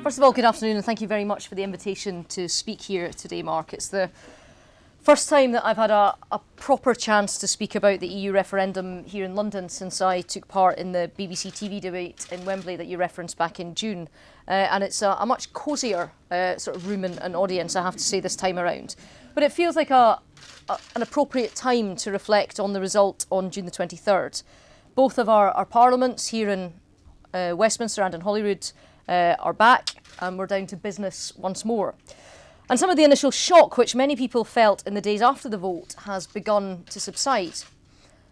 First of all, good afternoon, and thank you very much for the invitation to speak here today, Mark. It's the first time that I've had a proper chance to speak about the EU referendum here in London since I took part in the BBC TV debate in Wembley that you referenced back in June. And it's a much cosier sort of room and audience, I have to say, this time around. But it feels like an appropriate time to reflect on the result on June the 23rd. Both of our parliaments here in Westminster and in Holyrood are back, and we're down to business once more. And some of the initial shock which many people felt in the days after the vote has begun to subside.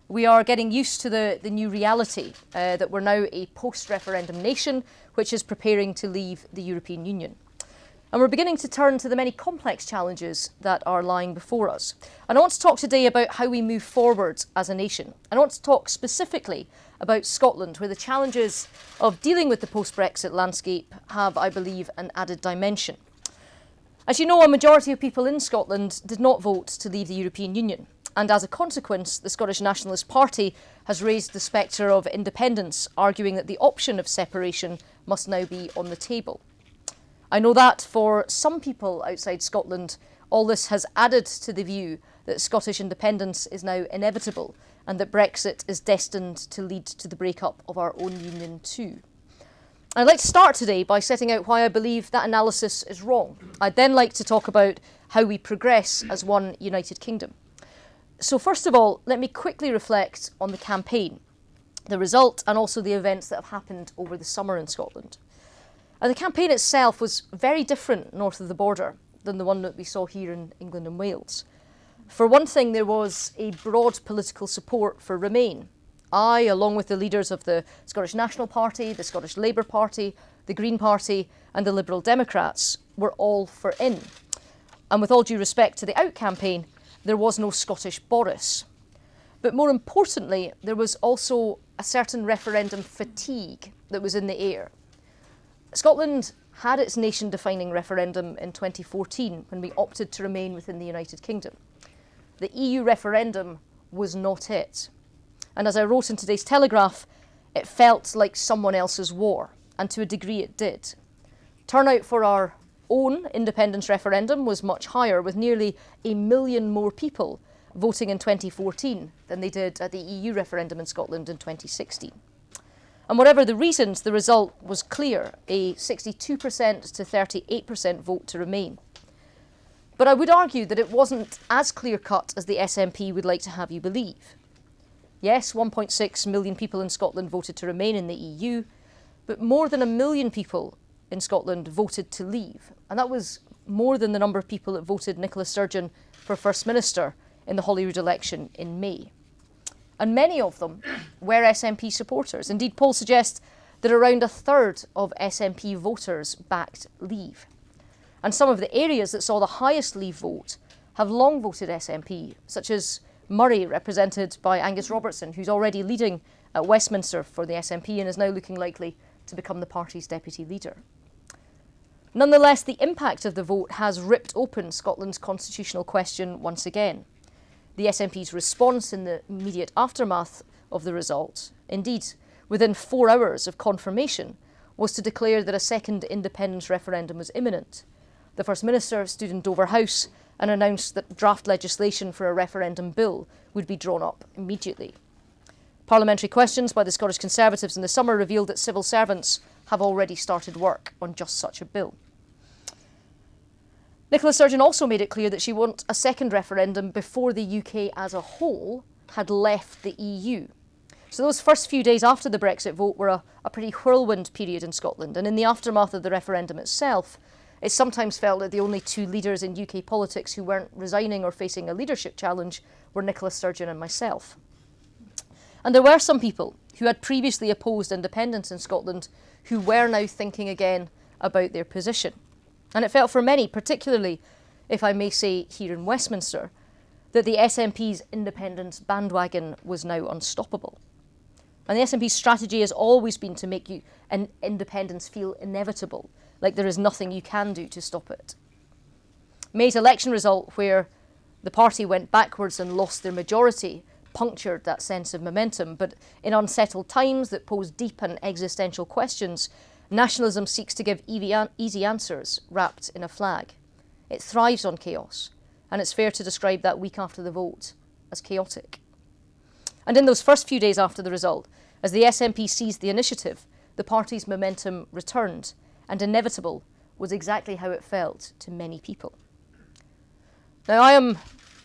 We are getting used to the new reality that we're now a post-referendum nation which is preparing to leave the European Union. And we're beginning to turn to the many complex challenges that are lying before us. And I want to talk today about how we move forward as a nation. And I want to talk specifically about Scotland, where the challenges of dealing with the post-Brexit landscape have, I believe, an added dimension. As you know, a majority of people in Scotland did not vote to leave the European Union. And as a consequence, the Scottish Nationalist Party has raised the spectre of independence, arguing that the option of separation must now be on the table. I know that for some people outside Scotland, all this has added to the view that Scottish independence is now inevitable and that Brexit is destined to lead to the breakup of our own union too. I'd like to start today by setting out why I believe that analysis is wrong. I'd then like to talk about how we progress as one United Kingdom. So first of all, let me quickly reflect on the campaign, the result and also the events that have happened over the summer in Scotland. And the campaign itself was very different north of the border than the one that we saw here in England and Wales. For one thing, there was a broad political support for Remain. I, along with the leaders of the Scottish National Party, the Scottish Labour Party, the Green Party and the Liberal Democrats, were all for in. And with all due respect to the Out campaign, there was no Scottish Boris. But more importantly, there was also a certain referendum fatigue that was in the air. Scotland had its nation-defining referendum in 2014 when we opted to remain within the United Kingdom. The EU referendum was not it. And as I wrote in today's Telegraph, it felt like someone else's war, and to a degree it did. Turnout for our own independence referendum was much higher, with nearly 1 million more people voting in 2014 than they did at the EU referendum in Scotland in 2016. And whatever the reasons, the result was clear, a 62% to 38% vote to remain. But I would argue that it wasn't as clear-cut as the SNP would like to have you believe. Yes, 1.6 million people in Scotland voted to remain in the EU, but more than 1 million people in Scotland voted to leave. And that was more than the number of people that voted Nicola Sturgeon for First Minister in the Holyrood election in May. And many of them were SNP supporters. Indeed, polls suggest that around 1/3 of SNP voters backed Leave. And some of the areas that saw the highest Leave vote have long voted SNP, such as Murray, represented by Angus Robertson, who's already leading at Westminster for the SNP and is now looking likely to become the party's deputy leader. Nonetheless, the impact of the vote has ripped open Scotland's constitutional question once again. The SNP's response in the immediate aftermath of the result, indeed within 4 hours of confirmation, was to declare that a second independence referendum was imminent. The First Minister stood in Dover House and announced that draft legislation for a referendum bill would be drawn up immediately. Parliamentary questions by the Scottish Conservatives in the summer revealed that civil servants have already started work on just such a bill. Nicola Sturgeon also made it clear that she wanted a second referendum before the UK as a whole had left the EU. So those first few days after the Brexit vote were a pretty whirlwind period in Scotland, and in the aftermath of the referendum itself, it sometimes felt that the only 2 leaders in UK politics who weren't resigning or facing a leadership challenge were Nicola Sturgeon and myself. And there were some people who had previously opposed independence in Scotland who were now thinking again about their position. And it felt for many, particularly, if I may say, here in Westminster, that the SNP's independence bandwagon was now unstoppable. And the SNP's strategy has always been to make independence feel inevitable, like there is nothing you can do to stop it. May's election result, where the party went backwards and lost their majority, punctured that sense of momentum, but in unsettled times that pose deep and existential questions, Nationalism seeks to give easy answers wrapped in a flag. It thrives on chaos, and it's fair to describe that week after the vote as chaotic. And in those first few days after the result, as the SNP seized the initiative, the party's momentum returned, and inevitable was exactly how it felt to many people. Now, I am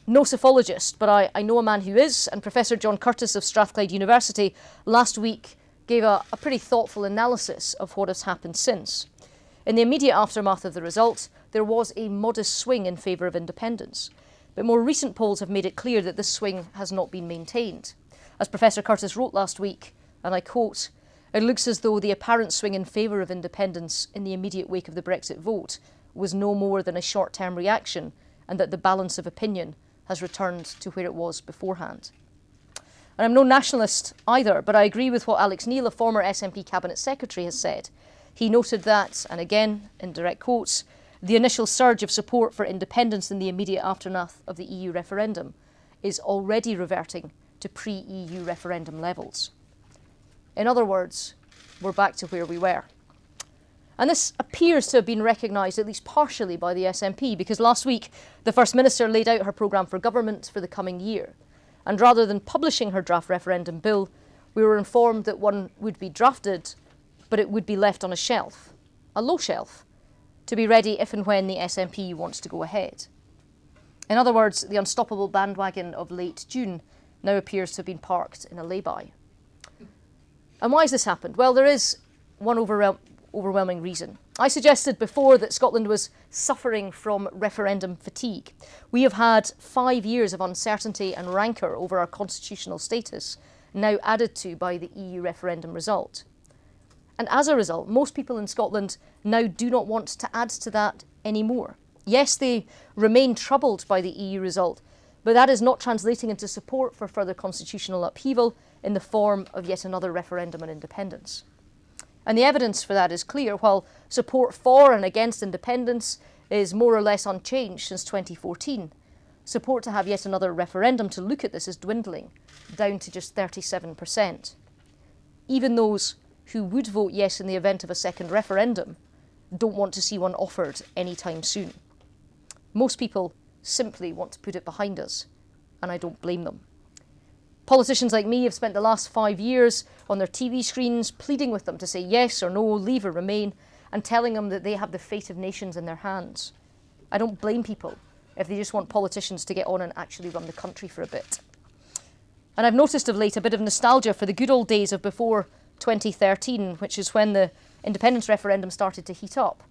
no psephologist, but I know a man who is, and Professor John Curtis of Strathclyde University last week gave a pretty thoughtful analysis of what has happened since. In the immediate aftermath of the result, there was a modest swing in favour of independence, but more recent polls have made it clear that this swing has not been maintained. As Professor Curtis wrote last week, and I quote, "It looks as though the apparent swing in favour of independence in the immediate wake of the Brexit vote was no more than a short-term reaction, and that the balance of opinion has returned to where it was beforehand." And I'm no nationalist either, but I agree with what Alex Neil, a former SNP Cabinet Secretary, has said. He noted that, and again, in direct quotes, "the initial surge of support for independence in the immediate aftermath of the EU referendum is already reverting to pre-EU referendum levels." In other words, we're back to where we were. And this appears to have been recognised at least partially by the SNP, because last week the First Minister laid out her programme for government for the coming year. And rather than publishing her draft referendum bill, we were informed that one would be drafted, but it would be left on a shelf, a low shelf, to be ready if and when the SNP wants to go ahead. In other words, the unstoppable bandwagon of late June now appears to have been parked in a lay-by. And why has this happened? Well, there is one overwhelming reason. I suggested before that Scotland was suffering from referendum fatigue. We have had 5 years of uncertainty and rancour over our constitutional status, now added to by the EU referendum result. And as a result, most people in Scotland now do not want to add to that anymore. Yes, they remain troubled by the EU result, but that is not translating into support for further constitutional upheaval in the form of yet another referendum on independence. And the evidence for that is clear. While support for and against independence is more or less unchanged since 2014, support to have yet another referendum to look at this is dwindling, down to just 37%. Even those who would vote yes in the event of a second referendum don't want to see one offered anytime soon. Most people simply want to put it behind us, and I don't blame them. Politicians like me have spent the last 5 years on their TV screens pleading with them to say yes or no, leave or remain, and telling them that they have the fate of nations in their hands. I don't blame people if they just want politicians to get on and actually run the country for a bit. And I've noticed of late a bit of nostalgia for the good old days of before 2013, which is when the independence referendum started to heat up.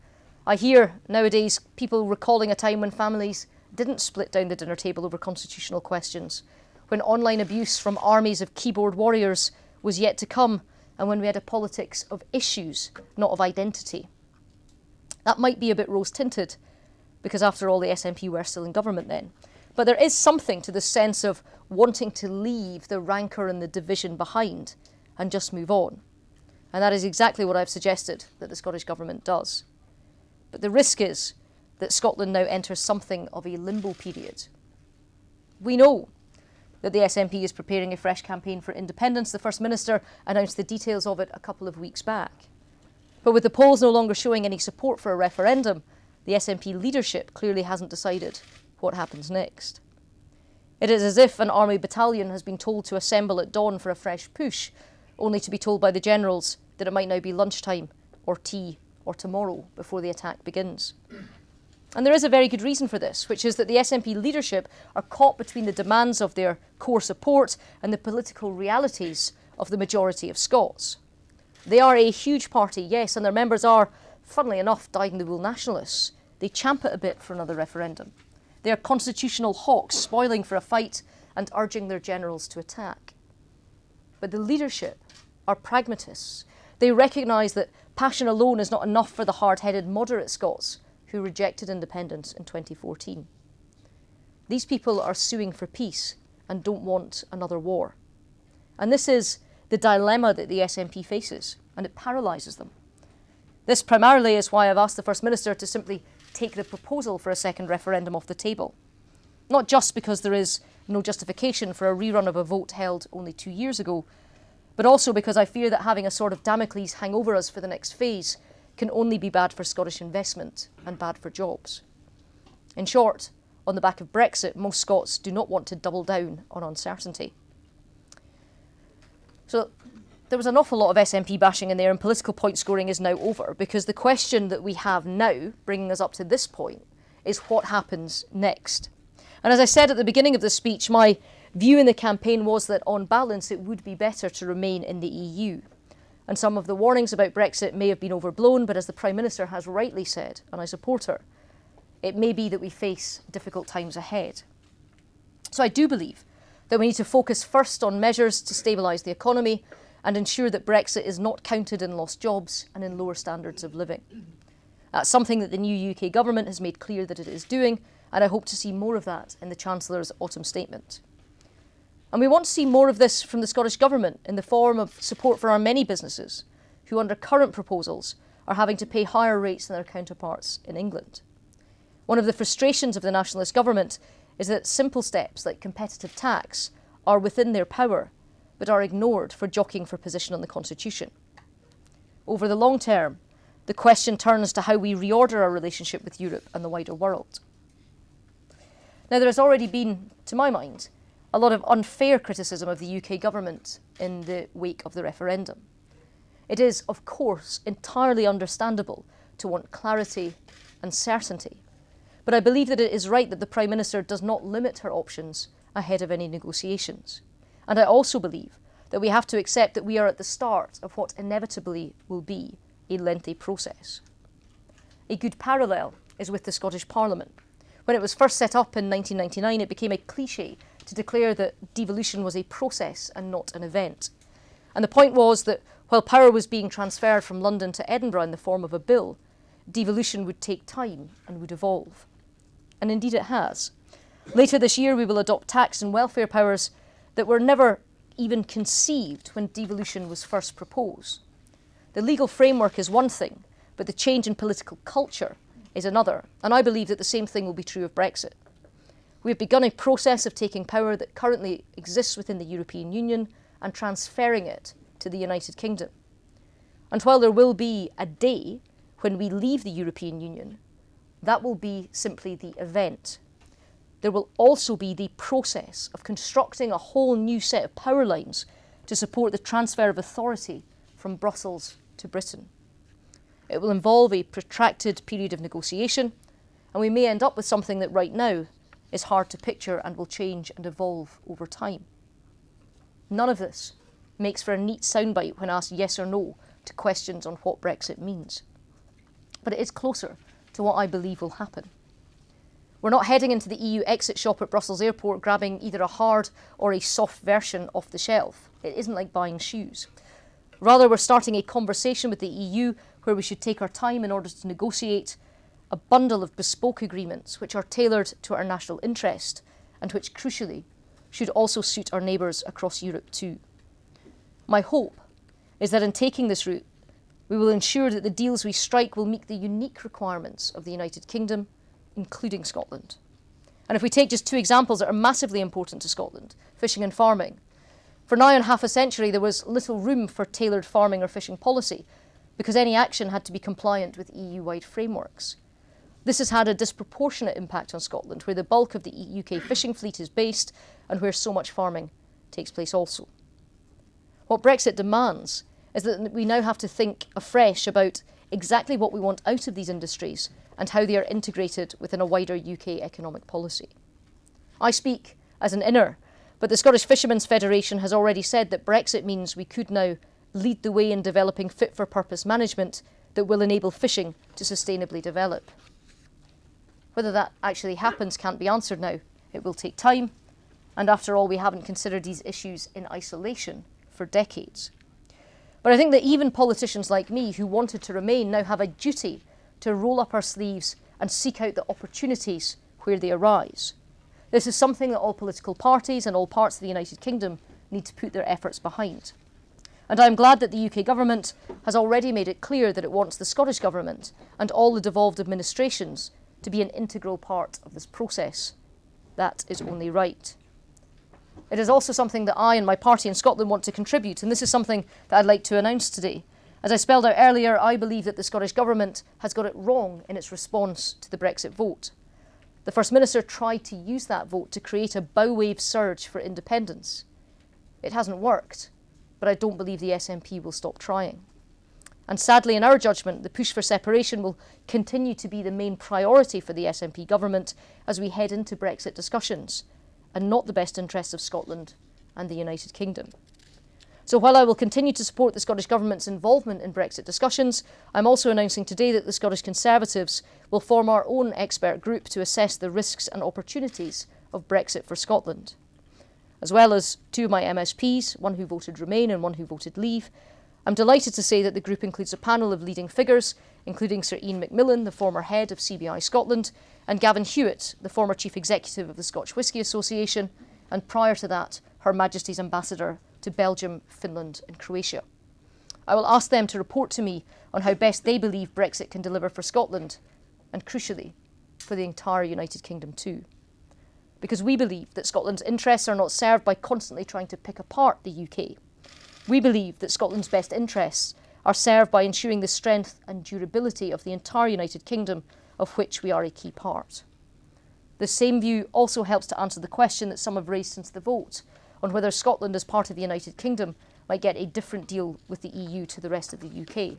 I hear nowadays people recalling a time when families didn't split down the dinner table over constitutional questions, when online abuse from armies of keyboard warriors was yet to come, and when we had a politics of issues, not of identity. That might be a bit rose-tinted, because after all, the SNP were still in government then. But there is something to the sense of wanting to leave the rancour and the division behind and just move on. And that is exactly what I've suggested that the Scottish Government does. But the risk is that Scotland now enters something of a limbo period. We know that the SNP is preparing a fresh campaign for independence. The First Minister announced the details of it a couple of weeks back. But with the polls no longer showing any support for a referendum, the SNP leadership clearly hasn't decided what happens next. It is as if an army battalion has been told to assemble at dawn for a fresh push, only to be told by the generals that it might now be lunchtime or tea or tomorrow before the attack begins. And there is a very good reason for this, which is that the SNP leadership are caught between the demands of their core support and the political realities of the majority of Scots. They are a huge party, yes, and their members are, funnily enough, dyed-in-the-wool nationalists. They champ it a bit for another referendum. They are constitutional hawks, spoiling for a fight and urging their generals to attack. But the leadership are pragmatists. They recognise that passion alone is not enough for the hard-headed moderate Scots who rejected independence in 2014. These people are suing for peace and don't want another war. And this is the dilemma that the SNP faces, and it paralyses them. This primarily is why I've asked the First Minister to simply take the proposal for a second referendum off the table. Not just because there is no justification for a rerun of a vote held only 2 years ago, but also because I fear that having a sort of Damocles hang over us for the next phase can only be bad for Scottish investment and bad for jobs. In short, on the back of Brexit, most Scots do not want to double down on uncertainty. So there was an awful lot of SNP bashing in there, and political point scoring is now over, because the question that we have now, bringing us up to this point, is what happens next. And as I said at the beginning of the speech, my view in the campaign was that on balance it would be better to remain in the EU. And some of the warnings about Brexit may have been overblown, but as the Prime Minister has rightly said, and I support her, it may be that we face difficult times ahead. So I do believe that we need to focus first on measures to stabilise the economy and ensure that Brexit is not counted in lost jobs and in lower standards of living. That's something that the new UK government has made clear that it is doing, and I hope to see more of that in the Chancellor's autumn statement. And we want to see more of this from the Scottish Government in the form of support for our many businesses who, under current proposals, are having to pay higher rates than their counterparts in England. One of the frustrations of the Nationalist Government is that simple steps like competitive tax are within their power, but are ignored for jockeying for position on the Constitution. Over the long term, the question turns to how we reorder our relationship with Europe and the wider world. Now, there has already been, to my mind, a lot of unfair criticism of the UK government in the wake of the referendum. It is, of course, entirely understandable to want clarity and certainty, but I believe that it is right that the Prime Minister does not limit her options ahead of any negotiations. And I also believe that we have to accept that we are at the start of what inevitably will be a lengthy process. A good parallel is with the Scottish Parliament. When it was first set up in 1999, it became a cliché to declare that devolution was a process and not an event. And the point was that while power was being transferred from London to Edinburgh in the form of a bill, devolution would take time and would evolve. And indeed it has. Later this year, we will adopt tax and welfare powers that were never even conceived when devolution was first proposed. The legal framework is one thing, but the change in political culture is another, and I believe that the same thing will be true of Brexit. We have begun a process of taking power that currently exists within the European Union and transferring it to the United Kingdom. And while there will be a day when we leave the European Union, that will be simply the event. There will also be the process of constructing a whole new set of power lines to support the transfer of authority from Brussels to Britain. It will involve a protracted period of negotiation, and we may end up with something that right now is hard to picture and will change and evolve over time. None of this makes for a neat soundbite when asked yes or no to questions on what Brexit means. But it is closer to what I believe will happen. We're not heading into the EU exit shop at Brussels Airport grabbing either a hard or a soft version off the shelf. It isn't like buying shoes. Rather, we're starting a conversation with the EU where we should take our time in order to negotiate a bundle of bespoke agreements which are tailored to our national interest and which, crucially, should also suit our neighbours across Europe too. My hope is that in taking this route, we will ensure that the deals we strike will meet the unique requirements of the United Kingdom, including Scotland. And if we take just two examples that are massively important to Scotland, fishing and farming, for nigh on half a century there was little room for tailored farming or fishing policy because any action had to be compliant with EU-wide frameworks. This has had a disproportionate impact on Scotland, where the bulk of the UK fishing fleet is based and where so much farming takes place also. What Brexit demands is that we now have to think afresh about exactly what we want out of these industries and how they are integrated within a wider UK economic policy. I speak as an inner, but the Scottish Fishermen's Federation has already said that Brexit means we could now lead the way in developing fit-for-purpose management that will enable fishing to sustainably develop. Whether that actually happens can't be answered now. It will take time, and after all, we haven't considered these issues in isolation for decades. But I think that even politicians like me who wanted to remain now have a duty to roll up our sleeves and seek out the opportunities where they arise. This is something that all political parties and all parts of the United Kingdom need to put their efforts behind. And I'm glad that the UK government has already made it clear that it wants the Scottish government and all the devolved administrations to be an integral part of this process. That is only right. it is also something that I and my party in Scotland want to contribute, and this is something that I'd like to announce today. As I spelled out earlier, I believe that the Scottish Government has got it wrong in its response to the Brexit vote. The First Minister tried to use that vote to create a bow wave surge for independence. It hasn't worked, but I don't believe the SNP will stop trying. And sadly, in our judgment, the push for separation will continue to be the main priority for the SNP government as we head into Brexit discussions, and not the best interests of Scotland and the United Kingdom. So while I will continue to support the Scottish Government's involvement in Brexit discussions, I'm also announcing today that the Scottish Conservatives will form our own expert group to assess the risks and opportunities of Brexit for Scotland. As well as two of my MSPs, one who voted Remain and one who voted Leave, I'm delighted to say that the group includes a panel of leading figures, including Sir Ian McMillan, the former head of CBI Scotland, and Gavin Hewitt, the former Chief Executive of the Scotch Whisky Association, and prior to that, Her Majesty's Ambassador to Belgium, Finland and Croatia. I will ask them to report to me on how best they believe Brexit can deliver for Scotland, and crucially, for the entire United Kingdom too. Because we believe that Scotland's interests are not served by constantly trying to pick apart the UK. We believe that Scotland's best interests are served by ensuring the strength and durability of the entire United Kingdom, of which we are a key part. The same view also helps to answer the question that some have raised since the vote on whether Scotland, as part of the United Kingdom, might get a different deal with the EU to the rest of the UK.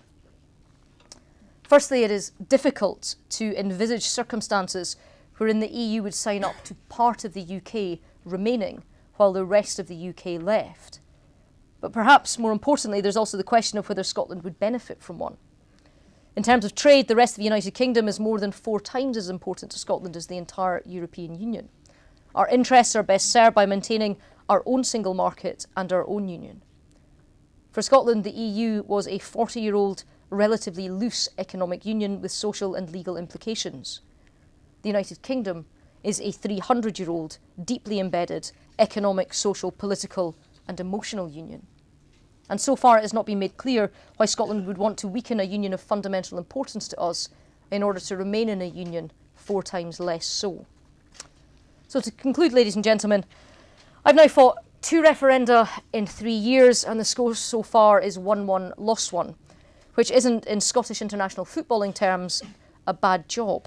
Firstly, it is difficult to envisage circumstances wherein the EU would sign up to part of the UK remaining while the rest of the UK left. But perhaps more importantly, there's also the question of whether Scotland would benefit from one. In terms of trade, the rest of the United Kingdom is more than 4 times as important to Scotland as the entire European Union. Our interests are best served by maintaining our own single market and our own union. For Scotland, the EU was a 40-year-old, relatively loose economic union with social and legal implications. The United Kingdom is a 300-year-old, deeply embedded economic, social, political and emotional union. And so far it has not been made clear why Scotland would want to weaken a union of fundamental importance to us in order to remain in a union 4 times less so. So to conclude, ladies and gentlemen, I've now fought 2 referenda in 3 years, and the score so far is 1-1, lost 1, which isn't, in Scottish international footballing terms, a bad job.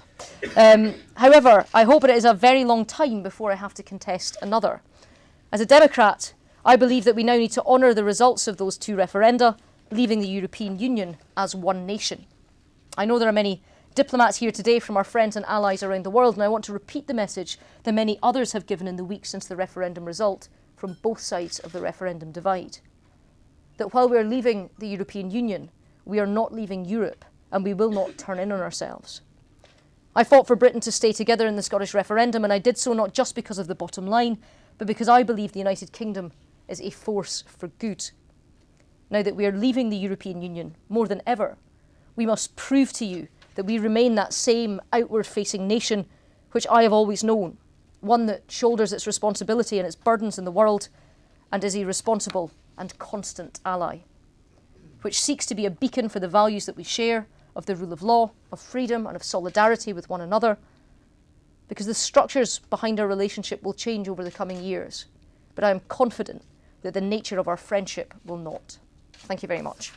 However, I hope it is a very long time before I have to contest another. As a Democrat, I believe that we now need to honour the results of those 2 referenda, leaving the European Union as one nation. I know there are many diplomats here today from our friends and allies around the world, and I want to repeat the message that many others have given in the weeks since the referendum result from both sides of the referendum divide. That while we are leaving the European Union, we are not leaving Europe, and we will not turn in on ourselves. I fought for Britain to stay together in the Scottish referendum, and I did so not just because of the bottom line, but because I believe the United Kingdom is a force for good. Now that we are leaving the European Union, more than ever, we must prove to you that we remain that same outward-facing nation which I have always known, one that shoulders its responsibility and its burdens in the world and is a responsible and constant ally, which seeks to be a beacon for the values that we share of the rule of law, of freedom and of solidarity with one another, because the structures behind our relationship will change over the coming years, but I am confident that the nature of our friendship will not. Thank you very much.